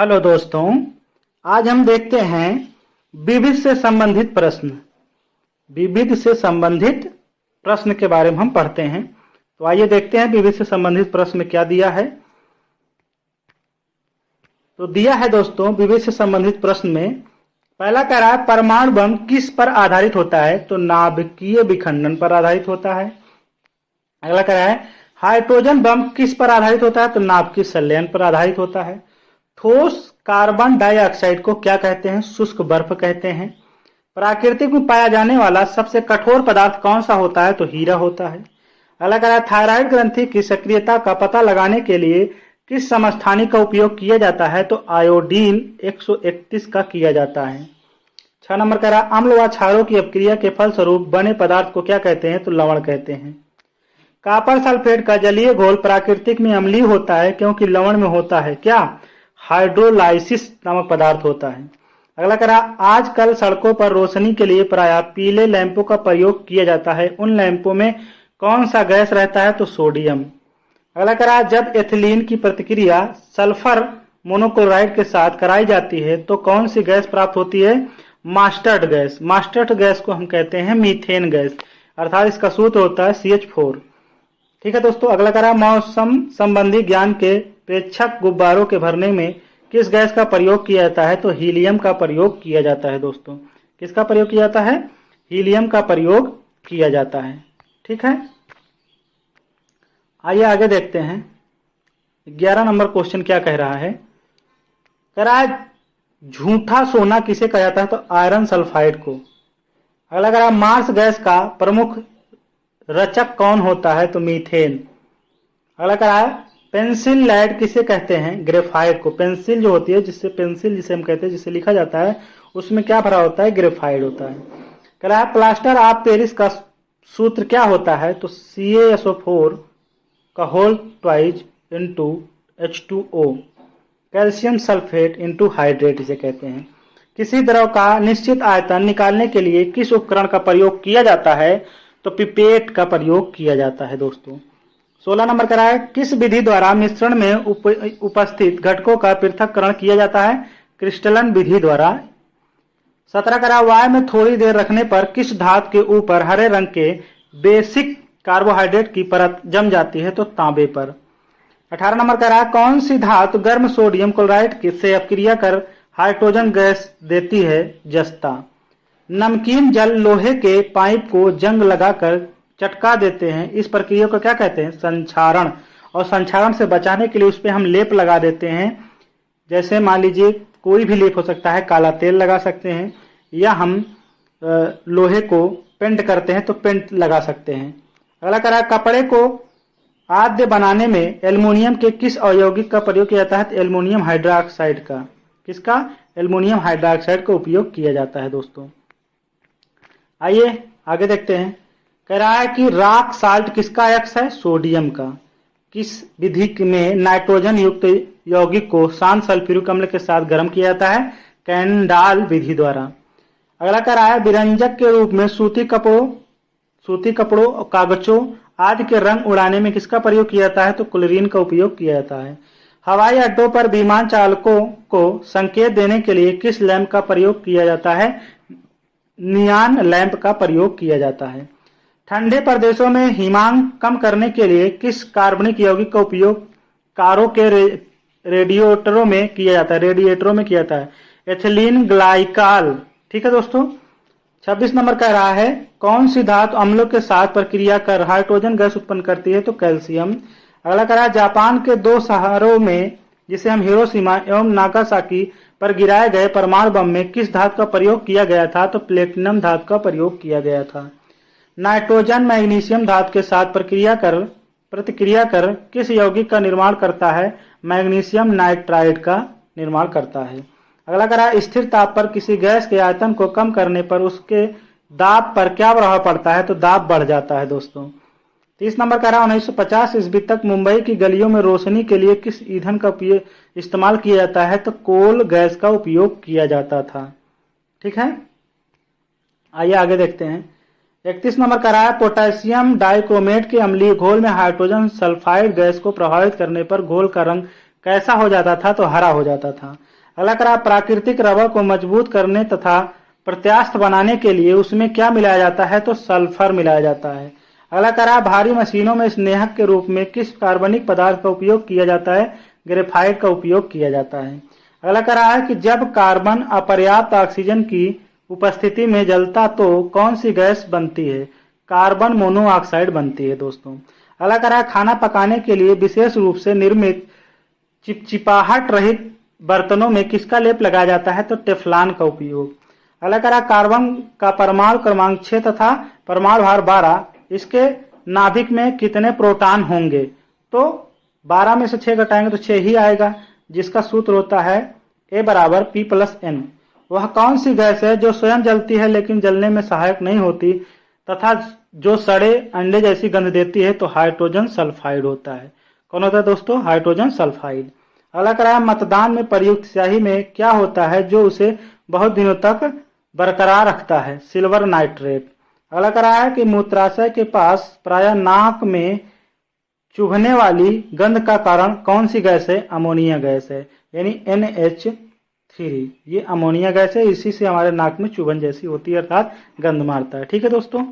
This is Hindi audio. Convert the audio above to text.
हेलो दोस्तों, आज हम देखते हैं विविध से संबंधित प्रश्न। विविध से संबंधित प्रश्न के बारे में हम पढ़ते हैं। तो आइए देखते हैं विविध से संबंधित प्रश्न में क्या दिया है। तो दिया है दोस्तों, विविध से संबंधित प्रश्न में पहला कह रहा है परमाणु बम किस पर आधारित होता है? तो नाभिकीय विखंडन पर आधारित होता है। अगला कह रहा है हाइड्रोजन बम किस पर आधारित होता है? तो नाभिकीय संलयन पर आधारित होता है। ठोस कार्बन डाइऑक्साइड को क्या कहते हैं? शुष्क बर्फ कहते हैं। प्राकृतिक में पाया जाने वाला सबसे कठोर पदार्थ कौन सा होता है? तो हीरा होता है। अगला कह रहा है थायराइड ग्रंथि की सक्रियता का पता लगाने के लिए किस समस्थानिक का उपयोग किया जाता है? तो आयोडीन 131 का किया जाता है। 6 नंबर कह रहा है अम्ल व क्षारों की अपक्रिया के फलस्वरूप बने पदार्थ को क्या कहते हैं? तो लवण कहते हैं। कॉपर सल्फेट का जलीय घोल प्राकृतिक में अम्लीय होता है क्योंकि लवण में होता है क्या? हाइड्रोलाइसिस नामक पदार्थ होता है। अगला कह रहा आजकल सड़कों पर रोशनी के लिए प्रायः पीले लैंपों का प्रयोग किया जाता है। उन लैंपों में कौन सा गैस रहता है? तो सोडियम। अगला कह रहा जब एथिलीन की प्रतिक्रिया सल्फर मोनोक्लोराइड के साथ कराई जाती है तो कौन सी गैस प्राप्त होती है? Mastered gas. मास्टर्ड गैस को हम कहते हैं मीथेन गैस, अर्थात इसका सूत्र होता है CH4। ठीक है दोस्तों। अगला कह रहा मौसम संबंधी ज्ञान के प्रेक्षक गुब्बारों के भरने में किस गैस का प्रयोग किया जाता है? तो हीलियम का प्रयोग किया जाता है दोस्तों। किसका प्रयोग किया जाता है? हीलियम का प्रयोग किया जाता है। ठीक है, आइए आगे देखते हैं। 11 नंबर क्वेश्चन क्या कह रहा है? कह रहा है झूठा सोना किसे कहा जाता है? तो आयरन सल्फाइड को। अगला कह रहा मार्स गैस का प्रमुख रचक कौन होता है? तो मीथेन। अगला कह रहा है पेंसिल लेड किसे कहते हैं? ग्रेफाइट को। पेंसिल जो होती है, जिसे हम कहते हैं, जिसे लिखा जाता है, उसमें क्या भरा होता है? ग्रेफाइट होता है। कह रहा है प्लास्टर ऑफ पेरिस का सूत्र क्या होता है? तो CaSO4 का whole twice into H2O calcium sulphate into hydrate इसे कहते हैं। किसी द्रव का निश्चित आयतन निकालने के लिए किस उपकरण का प्रयोग किया जाता है? तो पिपेट का प्रयोग किया जाता है दोस्तों। 16 नंबर कह रहा है किस विधि द्वारा मिश्रण में उपस्थित घटकों का पृथक्करण किया जाता है? क्रिस्टलन विधि द्वारा। 17 कह रहा वायु में थोड़ी देर रखने पर किस धातु के ऊपर हरे रंग के बेसिक कार्बोहाइड्रेट की परत जम जाती है? तो तांबे पर। 18 नंबर कह रहा है कौन सी धातु गर्म सोडियम क्लोराइड से अपक्रिया कर हाइड्रोजन गैस देती है? जस्ता। नमकीन जल लोहे के पाइप को जंग लगाकर चटका देते हैं, इस प्रक्रिया को क्या कहते हैं? संक्षारण। और संक्षारण से बचाने के लिए उस पर हम लेप लगा देते हैं। जैसे मान लीजिए कोई भी लेप हो सकता है, काला तेल लगा सकते हैं, या हम लोहे को पेंट करते हैं तो पेंट लगा सकते हैं। अगला कह रहा है कपड़े को आद्य बनाने में एल्युमिनियम के किस अयौगिक का प्रयोग किया जाता है? तो एल्युमिनियम हाइड्रोक्साइड का। किसका? एल्युमिनियम हाइड्रोक्साइड का उपयोग किया जाता है दोस्तों। आइए आगे देखते हैं। कह रहा है कि रॉक साल्ट किसका अयस्क है? सोडियम का। किस विधि में नाइट्रोजन युक्त यौगिक को शांत सल्फ्यूरिक अम्ल के साथ गर्म किया जाता है? कैंडाल विधि द्वारा। अगला कह रहा है विरंजक के रूप में सूती कपड़ों और कागजों आदि के रंग उड़ाने में किसका प्रयोग किया जाता है? तो क्लोरीन का उपयोग किया जाता है। हवाई अड्डों पर विमान चालकों को संकेत देने के लिए किस लैंप का प्रयोग किया जाता है? नियॉन लैंप का प्रयोग किया जाता है। ठंडे प्रदेशों में हिमांक कम करने के लिए किस कार्बनिक यौगिक का उपयोग कारों के रेडिएटरों में किया जाता है? Ethylene glycol. ठीक है दोस्तों। 26 नंबर कह रहा है कौन सी धातु अम्लों के साथ प्रक्रिया कर हाइड्रोजन गैस उत्पन्न करती है? तो कैल्शियम। अगला कह रहा है जापान के 2 शहरों में, जिसे हम हिरोशिमा एवं नागासाकी पर गिराए गए परमाणु बम में किस धातु का प्रयोग किया गया था? तो प्लेटिनम धातु का प्रयोग किया गया था। नाइट्रोजन मैग्नीशियम धातु के साथ प्रतिक्रिया कर किस यौगिक का निर्माण करता है? मैग्नीशियम नाइट्राइड का निर्माण करता है। अगला कह रहा है स्थिर ताप पर किसी गैस के आयतन को कम करने पर उसके दाब पर क्या प्रभाव पड़ता है? तो दाब बढ़ जाता है दोस्तों। 30 नंबर कह रहा है 1950 ईस्वी तक मुंबई की गलियों में रोशनी के लिए किस ईंधन का इस्तेमाल किया जाता है? तो कोल गैस का उपयोग किया जाता था। ठीक है, आइए आगे देखते हैं। 31 नंबर कह रहा है पोटेशियम डाइक्रोमेट के अम्लीय घोल में हाइड्रोजन सल्फाइड गैस को प्रभावित करने पर घोल का रंग कैसा हो जाता था? तो हरा हो जाता था। अगला कह रहा है प्राकृतिक रबर को मजबूत करने तथा प्रत्यास्थ बनाने के लिए उसमें क्या मिलाया जाता है? तो सल्फर मिलाया जाता है। अगला कह रहा है भारी मशीनों में स्नेहक के रूप में किस कार्बनिक पदार्थ का उपयोग किया जाता है? ग्रेफाइट का उपयोग किया जाता है। अगला कह रहा है कि जब कार्बन अपर्याप्त ऑक्सीजन की उपस्थिति में जलता तो कौन सी गैस बनती है? कार्बन मोनोऑक्साइड बनती है दोस्तों। अगला कह रहा है खाना पकाने के लिए विशेष रूप से निर्मित चिपचिपाहट रहित बर्तनों में किसका लेप लगाया जाता है? तो टेफ्लॉन का उपयोग। अगला कह रहा है कार्बन का परमाणु क्रमांक 6 तथा परमाणु भार 12, इसके नाभिक में कितने प्रोटॉन होंगे? तो 12 में से 6 घटाएंगे तो 6 ही आएगा, जिसका सूत्र होता है A बराबर P+N। वह कौन सी गैस है जो स्वयं जलती है लेकिन जलने में सहायक नहीं होती तथा जो सड़े अंडे जैसी गंध देती है? तो हाइड्रोजन सल्फाइड होता है। कौन होता है दोस्तों? Hydrogen sulphide. अगला कह रहा है मतदान में प्रयुक्त स्याही में क्या होता है जो उसे बहुत दिनों तक बरकरार रखता है? Silver nitrate. अगला कह रहा है कि मूत्राशय के पास प्रायः नाक में चुभने वाली गंध का कारण कौन सी गैस है? अमोनिया गैस है, यानी NH3। ये अमोनिया गैस है, इसी से हमारे नाक में चुभन जैसी होती है, अर्थात गंध मारता है। ठीक है दोस्तों।